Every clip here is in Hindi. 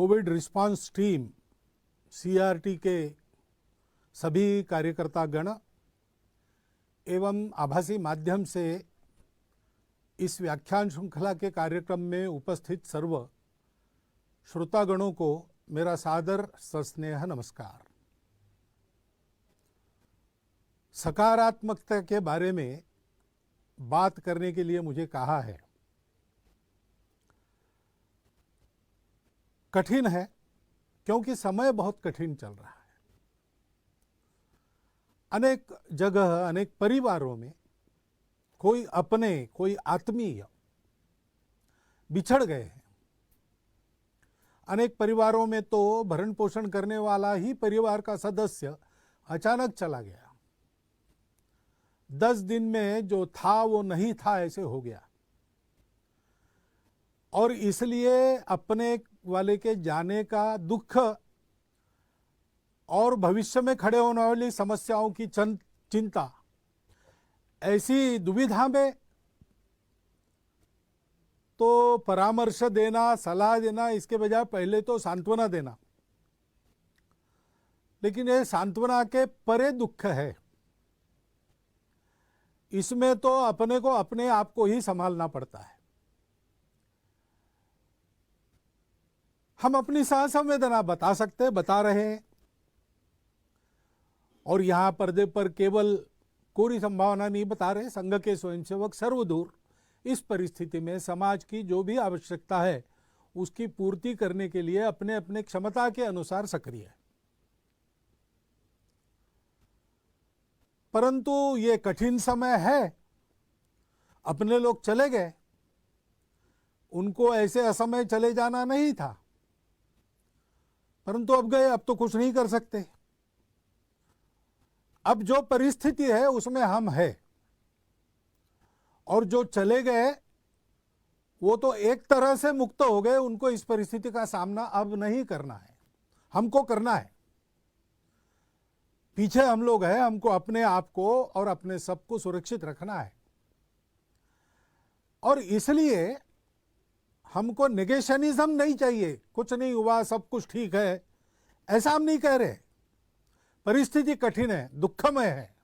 कोविड रिस्पांस टीम सीआरटी के सभी कार्यकर्ता गण एवं आभासी माध्यम से इस व्याख्यान श्रृंखला के कार्यक्रम में उपस्थित सर्व श्रोतागणों को मेरा सादर सस्नेह नमस्कार। सकारात्मकता के बारे में बात करने के लिए मुझे कहा है। कठिन है क्योंकि समय बहुत कठिन चल रहा है। अनेक जगह अनेक परिवारों में कोई अपने कोई आत्मीय बिछड़ गए हैं। अनेक परिवारों में तो भरण पोषण करने वाला ही परिवार का सदस्य अचानक चला गया। 10 दिन में जो था वो नहीं था, ऐसे हो गया। और इसलिए अपने वाले के जाने का दुख और भविष्य में खड़े होने वाली समस्याओं की चिंता, ऐसी दुविधा में तो परामर्श देना, सलाह देना, इसके बजाय पहले तो सांत्वना देना। लेकिन ये सांत्वना के परे दुख है। इसमें तो अपने को अपने आप को ही संभालना पड़ता है। हम अपनी सहसंवेदना बता सकते, बता रहे हैं, और यहां पर्दे पर केवल कोरी संभावना नहीं बता रहे। संघ के स्वयंसेवक सर्वदूर इस परिस्थिति में समाज की जो भी आवश्यकता है उसकी पूर्ति करने के लिए अपने अपने क्षमता के अनुसार सक्रिय है। परंतु ये कठिन समय है। अपने लोग चले गए, उनको ऐसे असमय चले जाना नहीं था, परंतु अब गए, अब तो कुछ नहीं कर सकते। अब जो परिस्थिति है उसमें हम हैं, और जो चले गए वो तो एक तरह से मुक्त हो गए। उनको इस परिस्थिति का सामना अब नहीं करना है, हमको करना है। पीछे हम लोग हैं, हमको अपने आप को और अपने सबको सुरक्षित रखना है। और इसलिए हमको नेगेशनिज्म नहीं चाहिए। कुछ नहीं हुआ, सब कुछ ठीक है, ऐसा हम नहीं कह रहे। परिस्थिति कठिन है, दुखमय है,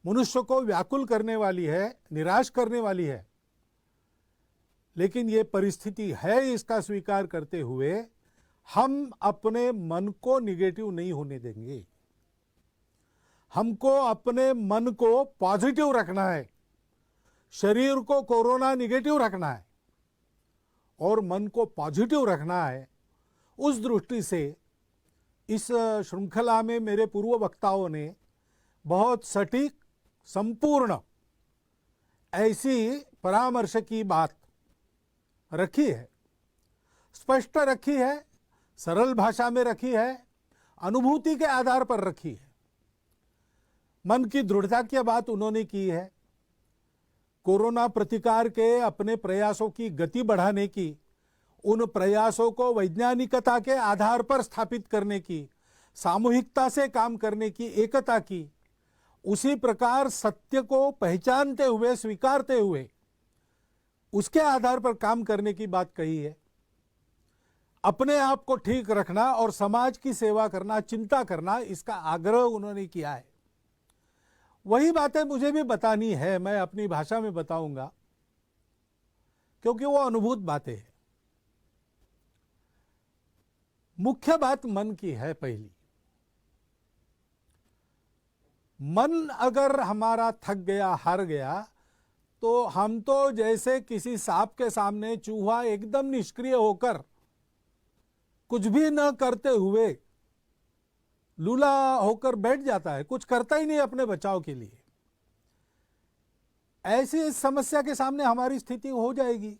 मनुष्य को व्याकुल करने वाली है, निराश करने वाली है। लेकिन ये परिस्थिति है, इसका स्वीकार करते हुए हम अपने मन को निगेटिव नहीं होने देंगे। हमको अपने मन को पॉजिटिव रखना है। शरीर को कोरोना निगेटिव रखना है और मन को पॉजिटिव रखना है। उस दृष्टि से इस श्रृंखला में मेरे पूर्व वक्ताओं ने बहुत सटीक, संपूर्ण ऐसी परामर्श की बात रखी है, स्पष्ट रखी है, सरल भाषा में रखी है, अनुभूति के आधार पर रखी है। मन की दृढ़ता की बात उन्होंने की है। कोरोना प्रतिकार के अपने प्रयासों की गति बढ़ाने की, उन प्रयासों को वैज्ञानिकता के आधार पर स्थापित करने की, सामूहिकता से काम करने की, एकता की, उसी प्रकार सत्य को पहचानते हुए, स्वीकारते हुए उसके आधार पर काम करने की बात कही है। अपने आप को ठीक रखना और समाज की सेवा करना, चिंता करना, इसका आग्रह उन्होंने किया है। वही बातें मुझे भी बतानी है, मैं अपनी भाषा में बताऊंगा, क्योंकि वो अनुभूत बातें हैं। मुख्य बात मन की है। पहली, मन अगर हमारा थक गया, हार गया, तो हम तो जैसे किसी सांप के सामने चूहा एकदम निष्क्रिय होकर, कुछ भी न करते हुए लूला होकर बैठ जाता है, कुछ करता ही नहीं अपने बचाव के लिए। ऐसी समस्या के सामने हमारी स्थिति हो जाएगी।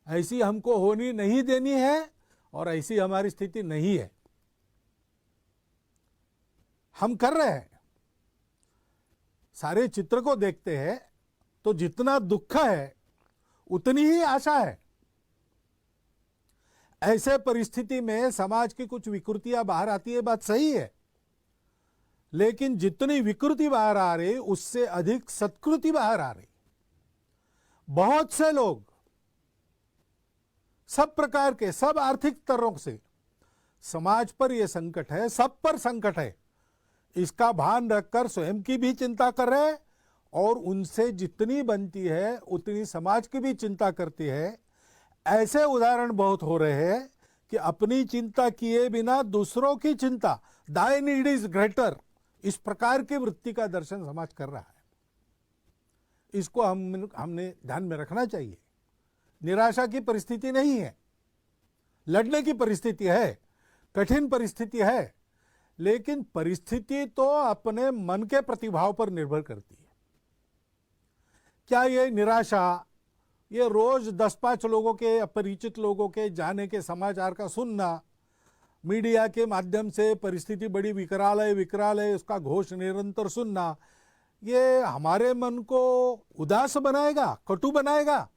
ऐसी हमको होनी नहीं देनी है और ऐसी हमारी स्थिति नहीं है। हम कर रहे हैं, सारे चित्र को देखते हैं तो जितना दुख है उतनी ही आशा है। ऐसे परिस्थिति में समाज की कुछ विकृतियां बाहर आती है, बात सही है, लेकिन जितनी विकृति बाहर आ रही उससे अधिक सत्कृति बाहर आ रही। बहुत से लोग सब प्रकार के, सब आर्थिक स्तरों से समाज पर यह संकट है, सब पर संकट है। इसका भान रखकर स्वयं की भी चिंता कर रहे हैं और उनसे जितनी बनती है उतनी समाज की भी चिंता करती है। ऐसे उदाहरण बहुत हो रहे हैं कि अपनी चिंता किए बिना दूसरों की चिंता, दाई नीड इज ग्रेटर, इस प्रकार की वृत्ति का दर्शन समाज कर रहा है। इसको हमने ध्यान में रखना चाहिए। निराशा की परिस्थिति नहीं है, लड़ने की परिस्थिति है, कठिन परिस्थिति है, लेकिन परिस्थिति तो अपने मन के प्रतिभाव पर निर्भर करती है। क्या ये निराशा, ये रोज 10-5 लोगों के, अपरिचित लोगों के जाने के समाचार का सुनना, मीडिया के माध्यम से परिस्थिति बड़ी विकराल है उसका घोष निरंतर सुनना, ये हमारे मन को उदास बनाएगा, कटु बनाएगा?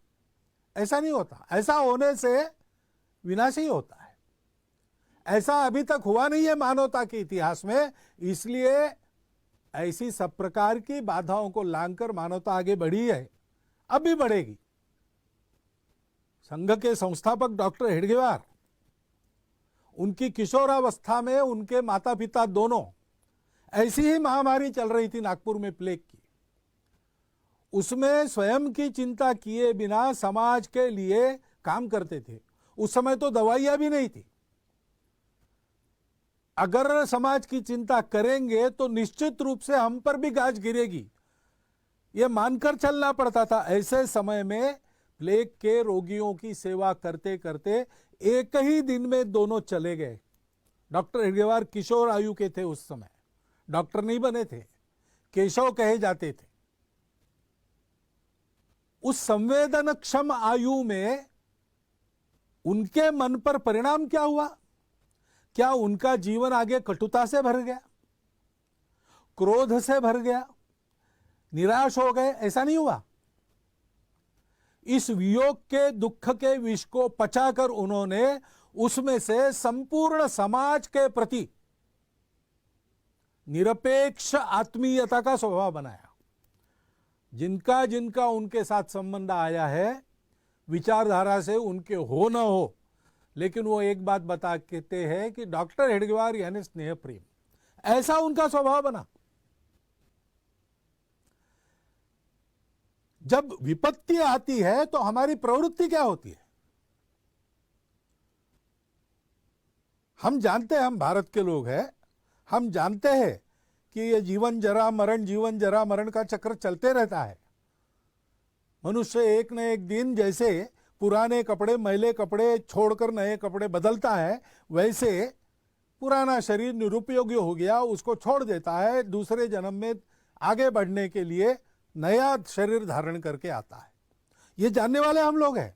ऐसा नहीं होता। ऐसा होने से विनाश ही होता है। ऐसा अभी तक हुआ नहीं है मानवता के इतिहास में, इसलिए ऐसी सब प्रकार की बाधाओं को लांघकर मानवता आगे बढ़ी है, अब भी बढ़ेगी। संघ के संस्थापक डॉक्टर हेडगेवार, उनकी किशोरावस्था में उनके माता पिता दोनों, ऐसी ही महामारी चल रही थी नागपुर में प्लेग की, उसमें स्वयं की चिंता किए बिना समाज के लिए काम करते थे। उस समय तो दवाइयां भी नहीं थी। अगर समाज की चिंता करेंगे तो निश्चित रूप से हम पर भी गाज गिरेगी, यह मानकर चलना पड़ता था। ऐसे समय में प्लेग के रोगियों की सेवा करते करते एक ही दिन में दोनों चले गए। डॉक्टर हेडगेवार किशोर आयु के थे, उस समय डॉक्टर नहीं बने थे, केशव कहे जाते थे। उस संवेदनक्षम आयु में उनके मन पर परिणाम क्या हुआ? क्या उनका जीवन आगे कटुता से भर गया, क्रोध से भर गया, निराश हो गए? ऐसा नहीं हुआ। इस वियोग के दुख के विष को पचाकर उन्होंने उसमें से संपूर्ण समाज के प्रति निरपेक्ष आत्मीयता का स्वभाव बनाया। जिनका जिनका उनके साथ संबंध आया है, विचारधारा से उनके हो न हो, लेकिन वो एक बात बता कहते हैं कि डॉक्टर हेडगेवार यानी स्नेह प्रेम, ऐसा उनका स्वभाव बना। जब विपत्ति आती है तो हमारी प्रवृत्ति क्या होती है? हम जानते हैं, हम भारत के लोग हैं, हम जानते हैं कि ये जीवन जरा मरण का चक्र चलते रहता है। मनुष्य एक न एक दिन जैसे पुराने कपड़े, मैले कपड़े छोड़कर नए कपड़े बदलता है, वैसे पुराना शरीर निरुपयोगी हो गया, उसको छोड़ देता है, दूसरे जन्म में आगे बढ़ने के लिए नया शरीर धारण करके आता है। ये जानने वाले हम लोग हैं।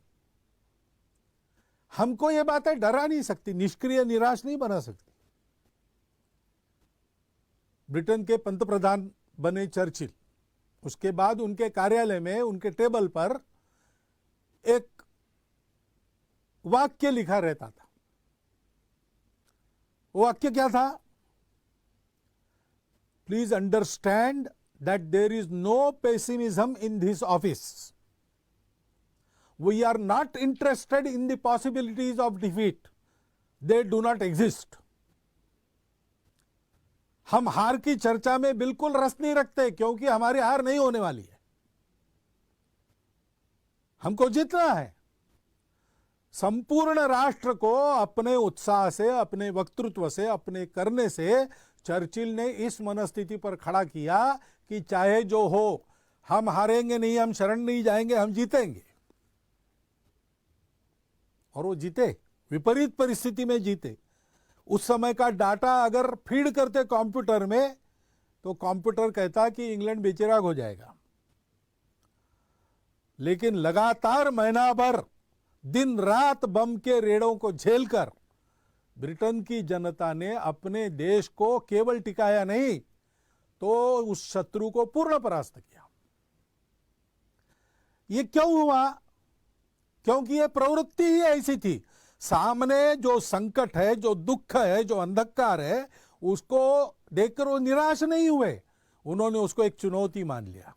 हमको ये बातें डरा नहीं सकती, निष्क्रिय निराश नहीं बना सकती। ब्रिटेन के पंतप्रधान बने चर्चिल, उसके बाद उनके कार्यालय में उनके टेबल पर एक वाक्य लिखा रहता था। वो वाक्य क्या था? Please understand that there is no pessimism in this office. We are not interested in the possibilities of defeat. They do not exist. हम हार की चर्चा में बिल्कुल रस नहीं रखते, क्योंकि हमारी हार नहीं होने वाली है। हमको जीतना है। संपूर्ण राष्ट्र को अपने उत्साह से, अपने वक्तृत्व से, अपने करने से चर्चिल ने इस मनस्थिति पर खड़ा किया कि चाहे जो हो, हम हारेंगे नहीं, हम शरण नहीं जाएंगे, हम जीतेंगे। और वो जीते, विपरीत परिस्थिति में जीते। उस समय का डाटा अगर फीड करते कंप्यूटर में, तो कंप्यूटर कहता कि इंग्लैंड बेचिराग हो जाएगा। लेकिन लगातार महीना भर दिन रात बम के रेड़ों को झेलकर ब्रिटेन की जनता ने अपने देश को केवल टिकाया नहीं, तो उस शत्रु को पूर्ण परास्त किया। ये क्यों हुआ? क्योंकि ये प्रवृत्ति ही ऐसी थी। सामने जो संकट है, जो दुख है, जो अंधकार है, उसको देखकर वो निराश नहीं हुए, उन्होंने उसको एक चुनौती मान लिया।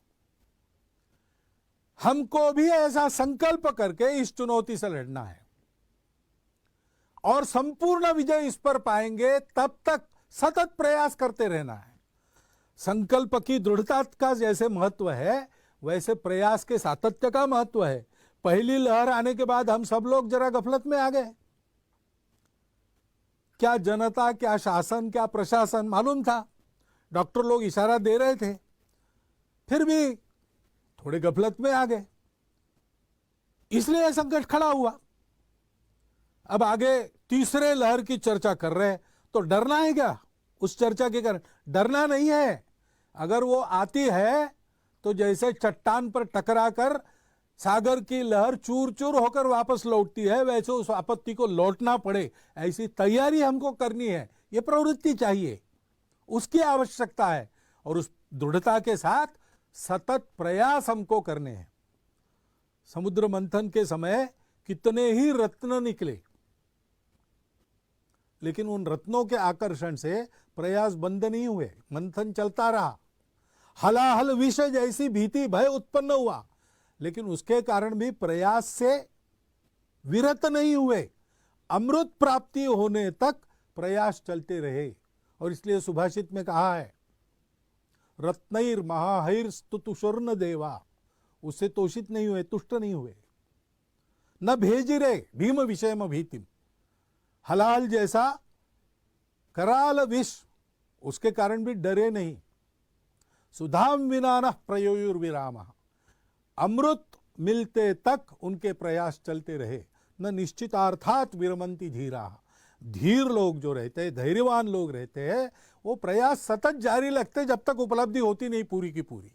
हमको भी ऐसा संकल्प करके इस चुनौती से लड़ना है। और संपूर्ण विजय इस पर पाएंगे, तब तक सतत प्रयास करते रहना है। संकल्प की दृढ़ता का जैसे महत्व है, वैसे प्रयास के सातत्य का महत्व है। पहली लहर आने के बाद हम सब लोग जरा गफलत में आ गए। क्या जनता, क्या शासन, क्या प्रशासन मालूम था, डॉक्टर लोग इशारा दे रहे थे, फिर भी थोड़े गफलत में आ गए, इसलिए यह संकट खड़ा हुआ। अब आगे तीसरे लहर की चर्चा कर रहे हैं, तो डरना है क्या उस चर्चा के कारण? डरना नहीं है। अगर वो आती है तो जैसे चट्टान पर टकराकर सागर की लहर चूर चूर होकर वापस लौटती है, वैसे उस आपत्ति को लौटना पड़े, ऐसी तैयारी हमको करनी है। ये प्रवृत्ति चाहिए, उसकी आवश्यकता है, और उस दृढ़ता के साथ सतत प्रयास हमको करने हैं। समुद्र मंथन के समय कितने ही रत्न निकले, लेकिन उन रत्नों के आकर्षण से प्रयास बंद नहीं हुए, मंथन चलता रहा। हलाहल विष जैसी भीति भय उत्पन्न हुआ, लेकिन उसके कारण भी प्रयास से विरत नहीं हुए। अमृत प्राप्ति होने तक प्रयास चलते रहे। और इसलिए सुभाषित में कहा है, रत्नैर महाहैर स्तुतुषुर्न देवा, उससे तोषित नहीं हुए, तुष्ट नहीं हुए। न भेजिरे भीम विषयम भीतिम, हलाल जैसा कराल विष, उसके कारण भी डरे नहीं। सुधाम विना न प्रयोयुर्विराम, अमृत मिलते तक उनके प्रयास चलते रहे। न निश्चितार्थात विरमंती धीरा, धीर लोग जो रहते हैं, धैर्यवान लोग रहते हैं, वो प्रयास सतत जारी रखते जब तक उपलब्धि होती नहीं पूरी की पूरी।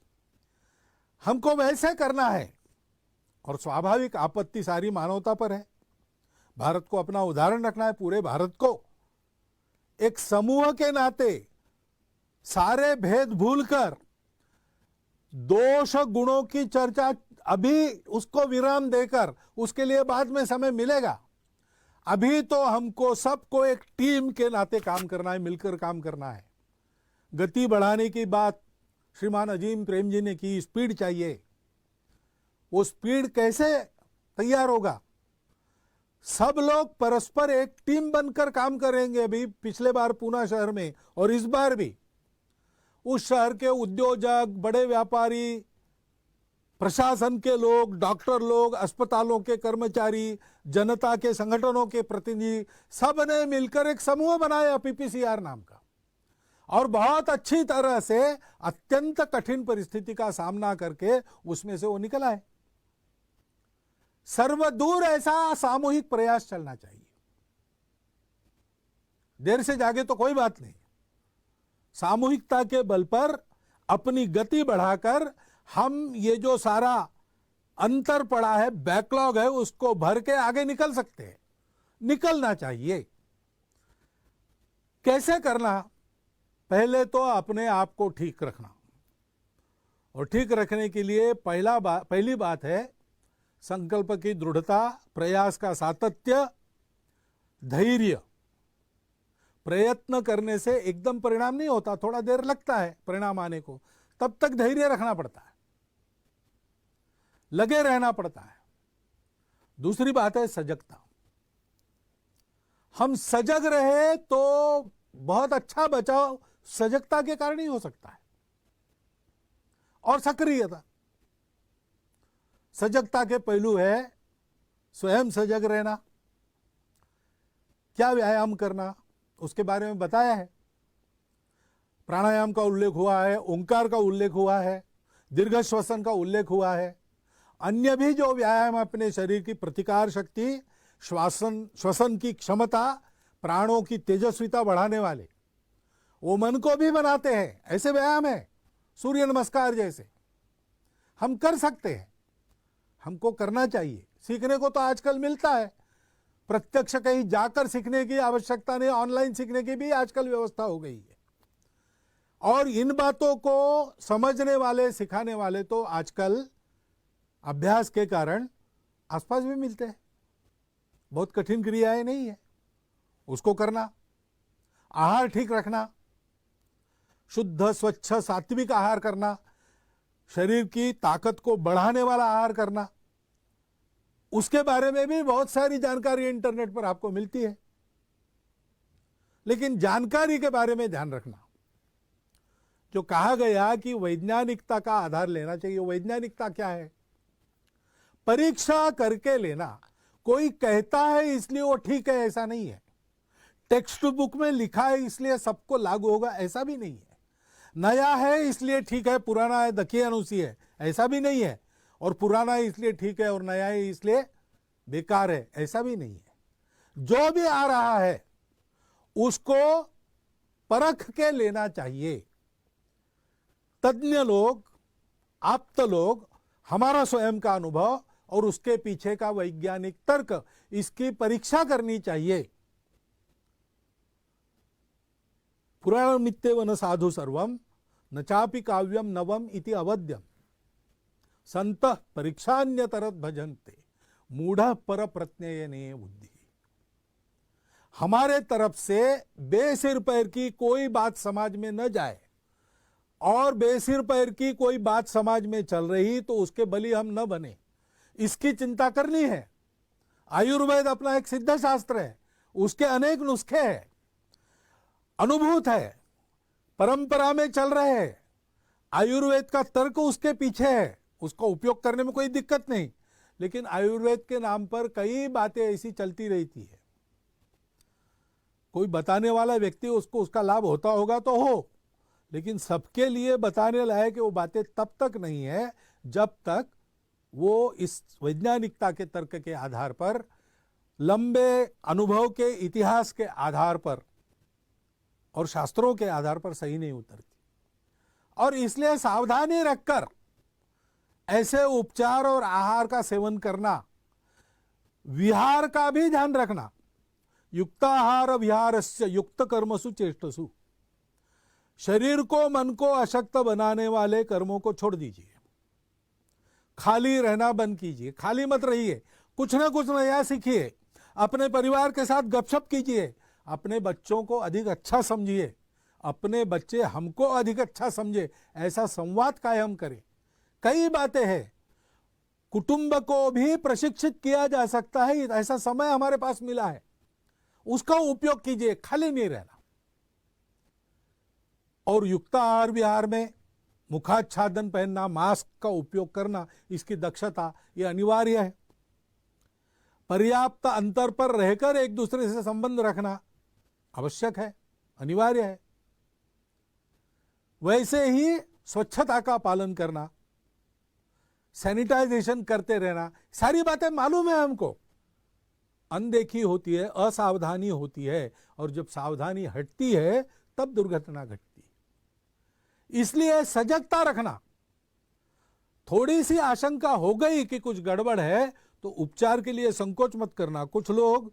हमको वैसे करना है, और स्वाभाविक आपत्ति सारी मानवता पर है। भारत को अपना उदाहरण रखना है, पूरे भारत को एक समूह के नाते सारे भेद भूलकर दोष गुणों की चर्चा अभी उसको विराम देकर, उसके लिए बाद में समय मिलेगा। अभी तो हमको सबको एक टीम के नाते काम करना है, मिलकर काम करना है। गति बढ़ाने की बात श्रीमान अजीम प्रेम जी ने की, स्पीड चाहिए। वो स्पीड कैसे तैयार होगा? सब लोग परस्पर एक टीम बनकर काम करेंगे। अभी पिछले बार पूना शहर में और इस बार भी उस शहर के उद्योजक, बड़े व्यापारी, प्रशासन के लोग, डॉक्टर लोग, अस्पतालों के कर्मचारी, जनता के संगठनों के प्रतिनिधि, सब ने मिलकर एक समूह बनाया पीपीसीआर नाम का, और बहुत अच्छी तरह से अत्यंत कठिन परिस्थिति का सामना करके उसमें से वो निकल आए। सर्वदूर ऐसा सामूहिक प्रयास चलना चाहिए। देर से जागे तो कोई बात नहीं, सामूहिकता के बल पर अपनी गति बढ़ाकर हम ये जो सारा अंतर पड़ा है, बैकलॉग है, उसको भर के आगे निकल सकते हैं। निकलना चाहिए। कैसे करना? पहले तो अपने आप को ठीक रखना, और ठीक रखने के लिए पहली बात है संकल्प की दृढ़ता, प्रयास का सातत्य, धैर्य। प्रयत्न करने से एकदम परिणाम नहीं होता, थोड़ा देर लगता है परिणाम आने को, तब तक धैर्य रखना पड़ता है, लगे रहना पड़ता है। दूसरी बात है सजगता। हम सजग रहे तो बहुत अच्छा बचाव सजगता के कारण ही हो सकता है। और सक्रियता, सजगता के पहलू है स्वयं सजग रहना, क्या व्यायाम करना, उसके बारे में बताया है। प्राणायाम का उल्लेख हुआ है, ओंकार का उल्लेख हुआ है, दीर्घ श्वसन का उल्लेख हुआ है। अन्य भी जो व्यायाम अपने शरीर की प्रतिकार शक्ति, श्वसन की क्षमता, प्राणों की तेजस्विता बढ़ाने वाले, वो मन को भी बनाते हैं। ऐसे व्यायाम है, सूर्य नमस्कार जैसे हम कर सकते हैं, हमको करना चाहिए। सीखने को तो आजकल मिलता है, प्रत्यक्ष कहीं जाकर सीखने की आवश्यकता नहीं, ऑनलाइन सीखने की भी आजकल व्यवस्था हो गई है। और इन बातों को समझने वाले, सिखाने वाले तो आजकल अभ्यास के कारण आसपास भी मिलते हैं। बहुत कठिन क्रियाएं नहीं है, उसको करना। आहार ठीक रखना, शुद्ध स्वच्छ सात्विक आहार करना, शरीर की ताकत को बढ़ाने वाला आहार करना, उसके बारे में भी बहुत सारी जानकारी इंटरनेट पर आपको मिलती है। लेकिन जानकारी के बारे में ध्यान रखना। जो कहा गया कि वैज्ञानिकता का आधार लेना चाहिए, वैज्ञानिकता क्या है? परीक्षा करके लेना। कोई कहता है इसलिए वो ठीक है, ऐसा नहीं है। टेक्स्ट बुक में लिखा है इसलिए सबको लागू होगा, ऐसा भी नहीं है। नया है इसलिए ठीक है, पुराना है दकियानुसी है, ऐसा भी नहीं है। और पुराना है इसलिए ठीक है और नया है इसलिए बेकार है, ऐसा भी नहीं है। जो भी आ रहा है उसको परख के लेना चाहिए। तज्ञ लोग, आप्त लोग, हमारा स्वयं का अनुभव और उसके पीछे का वैज्ञानिक तर्क, इसकी परीक्षा करनी चाहिए। पुराणं नित्येव न साधु सर्वम न चापि काव्यम नवम इति अवद्यम संतः परीक्षान्यतरत भजन्ते मूढ़ पर प्रत्ययने बुद्धि। हमारे तरफ से बेसिर पैर की कोई बात समाज में न जाए, और बेसिर पैर की कोई बात समाज में चल रही तो उसके बलि हम न बने, इसकी चिंता करनी है। आयुर्वेद अपना एक सिद्ध शास्त्र है, उसके अनेक नुस्खे हैं, अनुभूत है, परंपरा में चल रहे हैं। आयुर्वेद का तर्क उसके पीछे है, उसका उपयोग करने में कोई दिक्कत नहीं। लेकिन आयुर्वेद के नाम पर कई बातें ऐसी चलती रहती है। कोई बताने वाला व्यक्ति, उसको उसका लाभ होता होगा तो हो, लेकिन सबके लिए बताने लायक वो बातें तब तक नहीं है जब तक वो इस वैज्ञानिकता के तर्क के आधार पर, लंबे अनुभव के इतिहास के आधार पर और शास्त्रों के आधार पर सही नहीं उतरती। और इसलिए सावधानी रखकर ऐसे उपचार और आहार का सेवन करना, विहार का भी ध्यान रखना। युक्ताहार विहारस्य युक्त कर्मसु चेष्टसु। शरीर को, मन को अशक्त बनाने वाले कर्मों को छोड़ दीजिए। खाली रहना बंद कीजिए, खाली मत रहिए, कुछ ना कुछ नया सीखिए। अपने परिवार के साथ गपशप कीजिए, अपने बच्चों को अधिक अच्छा समझिए, अपने बच्चे हमको अधिक अच्छा समझे, ऐसा संवाद कायम करें। कई बातें हैं, कुटुंब को भी प्रशिक्षित किया जा सकता है, ऐसा समय हमारे पास मिला है, उसका उपयोग कीजिए, खाली नहीं रहना। और युक्त आहार विहार में मुखाच्छादन पहनना, मास्क का उपयोग करना, इसकी दक्षता ये अनिवार्य है। पर्याप्त अंतर पर रहकर एक दूसरे से संबंध रखना आवश्यक है, अनिवार्य है। वैसे ही स्वच्छता का पालन करना, सैनिटाइजेशन करते रहना, सारी बातें मालूम है हमको। अनदेखी होती है, असावधानी होती है, और जब सावधानी हटती है तब दुर्घटना घटती है। इसलिए सजगता रखना। थोड़ी सी आशंका हो गई कि कुछ गड़बड़ है तो उपचार के लिए संकोच मत करना। कुछ लोग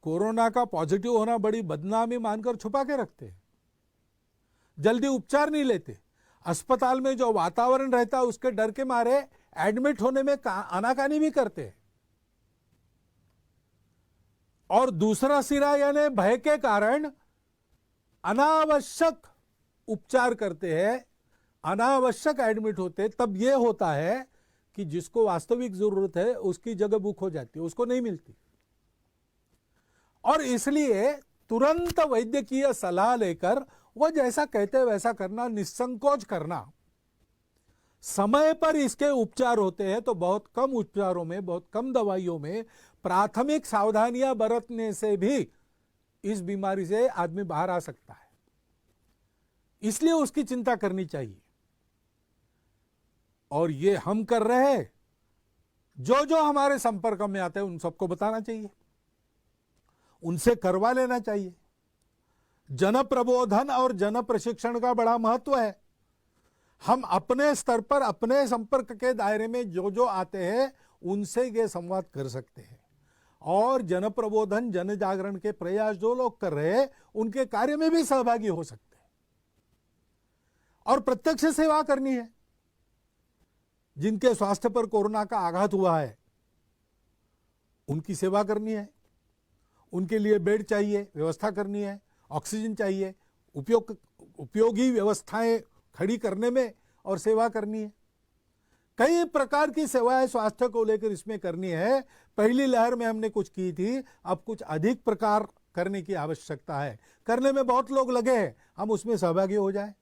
कोरोना का पॉजिटिव होना बड़ी बदनामी मानकर छुपा के रखते हैं, जल्दी उपचार नहीं लेते। अस्पताल में जो वातावरण रहता है उसके डर के मारे एडमिट होने में आनाकानी भी करते हैं। और दूसरा सिरा यानी भय के कारण अनावश्यक उपचार करते हैं, अनावश्यक एडमिट होते। तब यह होता है कि जिसको वास्तविक जरूरत है उसकी जगह बुक हो जाती है, उसको नहीं मिलती। और इसलिए तुरंत वैद्यकीय सलाह लेकर वो जैसा कहते हैं वैसा करना, निसंकोच करना। समय पर इसके उपचार होते हैं तो बहुत कम उपचारों में, बहुत कम दवाइयों में प्राथमिक सावधानियां बरतने से भी इस बीमारी से आदमी बाहर आ सकता है। इसलिए उसकी चिंता करनी चाहिए। और ये हम कर रहे हैं, जो जो हमारे संपर्क में आते हैं उन सबको बताना चाहिए, उनसे करवा लेना चाहिए। जन प्रबोधन और जन प्रशिक्षण का बड़ा महत्व है। हम अपने स्तर पर, अपने संपर्क के दायरे में जो जो आते हैं उनसे ये संवाद कर सकते हैं। और जन प्रबोधन, जन जागरण के प्रयास जो लोग कर रहे हैं उनके कार्य में भी सहभागी हो सकते हैं। और प्रत्यक्ष सेवा करनी है। जिनके स्वास्थ्य पर कोरोना का आघात हुआ है उनकी सेवा करनी है। उनके लिए बेड चाहिए, व्यवस्था करनी है, ऑक्सीजन चाहिए, उपयोगी व्यवस्थाएं खड़ी करने में और सेवा करनी है। कई प्रकार की सेवाएं स्वास्थ्य को लेकर इसमें करनी है। पहली लहर में हमने कुछ की थी, अब कुछ अधिक प्रकार करने की आवश्यकता है। करने में बहुत लोग लगे हैं, हम उसमें सहभागी हो जाए।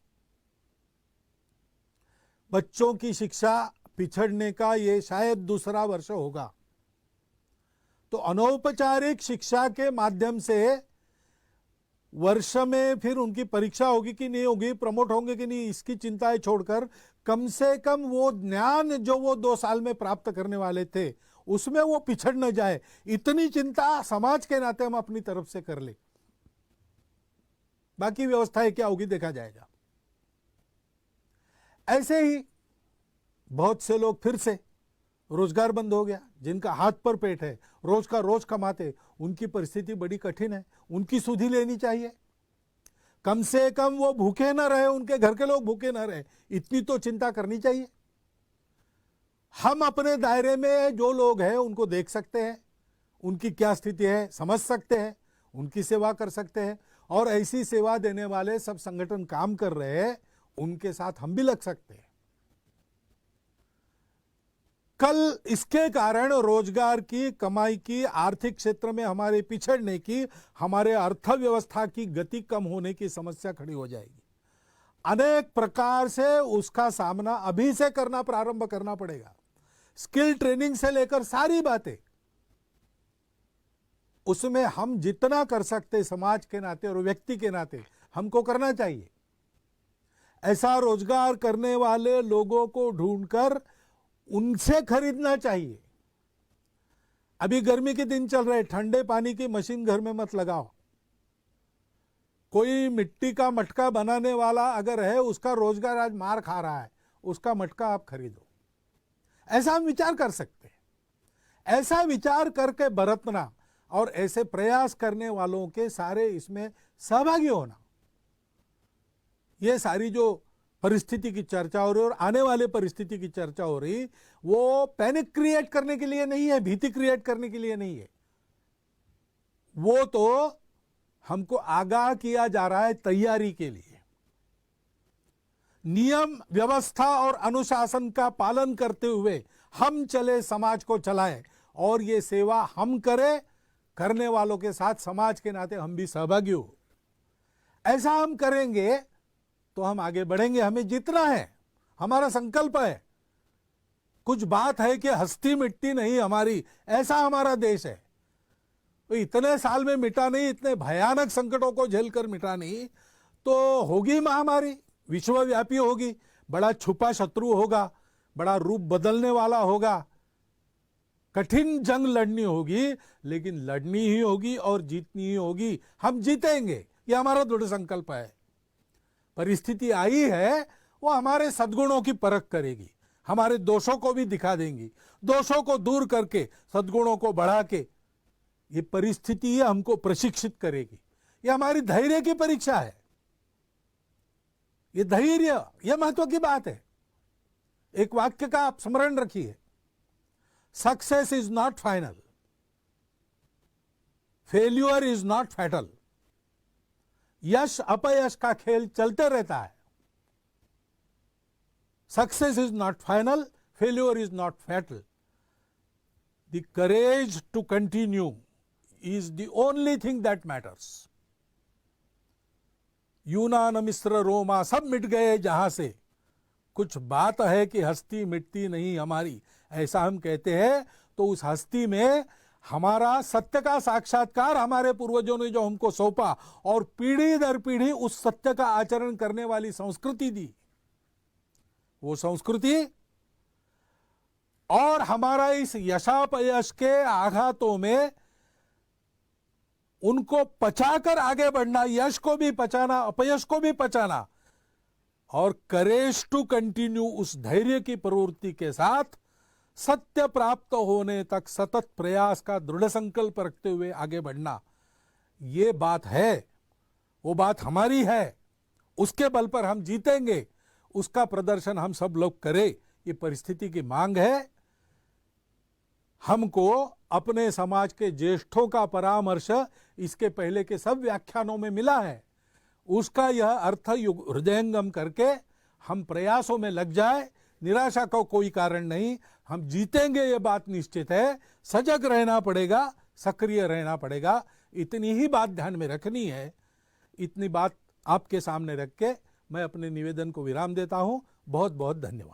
बच्चों की शिक्षा पिछड़ने का ये शायद दूसरा वर्ष होगा, तो अनौपचारिक शिक्षा के माध्यम से वर्ष में फिर उनकी परीक्षा होगी कि नहीं होगी, प्रमोट होंगे कि नहीं, इसकी चिंताएं छोड़कर कम से कम वो ज्ञान जो वो 2 साल में प्राप्त करने वाले थे उसमें वो पिछड़ न जाए, इतनी चिंता समाज के नाते हम अपनी तरफ से कर ले। बाकी व्यवस्थाएं क्या होगी देखा जाएगा। ऐसे ही बहुत से लोग फिर से रोजगार बंद हो गया, जिनका हाथ पर पेट है, रोज का रोज कमाते, उनकी परिस्थिति बड़ी कठिन है, उनकी सुधि लेनी चाहिए। कम से कम वो भूखे ना रहे, उनके घर के लोग भूखे ना रहे, इतनी तो चिंता करनी चाहिए। हम अपने दायरे में जो लोग हैं उनको देख सकते हैं, उनकी क्या स्थिति है समझ सकते हैं, उनकी सेवा कर सकते हैं, और ऐसी सेवा देने वाले सब संगठन काम कर रहे हैं, उनके साथ हम भी लग सकते हैं। कल इसके कारण रोजगार की, कमाई की, आर्थिक क्षेत्र में हमारे पिछड़ने की, हमारे अर्थव्यवस्था की गति कम होने की समस्या खड़ी हो जाएगी। अनेक प्रकार से उसका सामना अभी से करना प्रारंभ करना पड़ेगा। स्किल ट्रेनिंग से लेकर सारी बातें, उसमें हम जितना कर सकते समाज के नाते और व्यक्ति के नाते हमको करना चाहिए। ऐसा रोजगार करने वाले लोगों को ढूंढकर उनसे खरीदना चाहिए। अभी गर्मी के दिन चल रहे, ठंडे पानी की मशीन घर में मत लगाओ। कोई मिट्टी का मटका बनाने वाला अगर है, उसका रोजगार आज मार खा रहा है, उसका मटका आप खरीदो। ऐसा हम विचार कर सकते हैं। ऐसा विचार करके बरतना और ऐसे प्रयास करने वालों के सारे इसमें सहभागी होना, ये सारी जो परिस्थिति की चर्चा हो रही है और आने वाले परिस्थिति की चर्चा हो रही, वो पैनिक क्रिएट करने के लिए नहीं है, भीति क्रिएट करने के लिए नहीं है। वो तो हमको आगाह किया जा रहा है तैयारी के लिए। नियम, व्यवस्था और अनुशासन का पालन करते हुए हम चले, समाज को चलाएं, और ये सेवा हम करें, करने वालों के साथ समाज के नाते हम भी सहभागी हो। ऐसा हम करेंगे तो हम आगे बढ़ेंगे। हमें जितना है, हमारा संकल्प है। कुछ बात है कि हस्ती मिटती नहीं हमारी, ऐसा हमारा देश है। तो इतने साल में मिटा नहीं, इतने भयानक संकटों को झेलकर मिटा नहीं, तो होगी महामारी, विश्वव्यापी होगी, बड़ा छुपा शत्रु होगा, बड़ा रूप बदलने वाला होगा, कठिन जंग लड़नी होगी, लेकिन लड़नी ही होगी और जीतनी ही होगी। हम जीतेंगे, ये हमारा दृढ़ संकल्प है। परिस्थिति आई है, वो हमारे सद्गुणों की परख करेगी, हमारे दोषों को भी दिखा देंगी। दोषों को दूर करके सद्गुणों को बढ़ा के ये परिस्थिति हमको प्रशिक्षित करेगी। ये हमारी धैर्य की परीक्षा है। ये धैर्य, ये महत्व की बात है। एक वाक्य का आप स्मरण रखिए, success is not final, failure is not fatal. यश अपयश का खेल चलते रहता है। Success is not final, failure is not fatal. The courage to continue is the only thing that matters. यूनान, मिस्र, रोमा सब मिट गए जहां से, कुछ बात है कि हस्ती मिटती नहीं हमारी, ऐसा हम कहते हैं। तो उस हस्ती में हमारा सत्य का साक्षात्कार हमारे पूर्वजों ने जो हमको सौंपा, और पीढ़ी दर पीढ़ी उस सत्य का आचरण करने वाली संस्कृति दी, वो संस्कृति और हमारा इस यशापयश के आघातों में उनको पचाकर आगे बढ़ना, यश को भी पचाना, अपयश को भी पचाना, और करेज टू कंटिन्यू, उस धैर्य की प्रवृत्ति के साथ सत्य प्राप्त होने तक सतत प्रयास का दृढ़ संकल्प रखते हुए आगे बढ़ना, ये बात है, वो बात हमारी है। उसके बल पर हम जीतेंगे, उसका प्रदर्शन हम सब लोग करें, ये परिस्थिति की मांग है। हमको अपने समाज के ज्येष्ठों का परामर्श इसके पहले के सब व्याख्यानों में मिला है, उसका यह अर्थ हृदयंगम करके हम प्रयासों में लग जाए। निराशा का कोई कारण नहीं, हम जीतेंगे, ये बात निश्चित है। सजग रहना पड़ेगा, सक्रिय रहना पड़ेगा, इतनी ही बात ध्यान में रखनी है। इतनी बात आपके सामने रख के मैं अपने निवेदन को विराम देता हूं। बहुत बहुत धन्यवाद।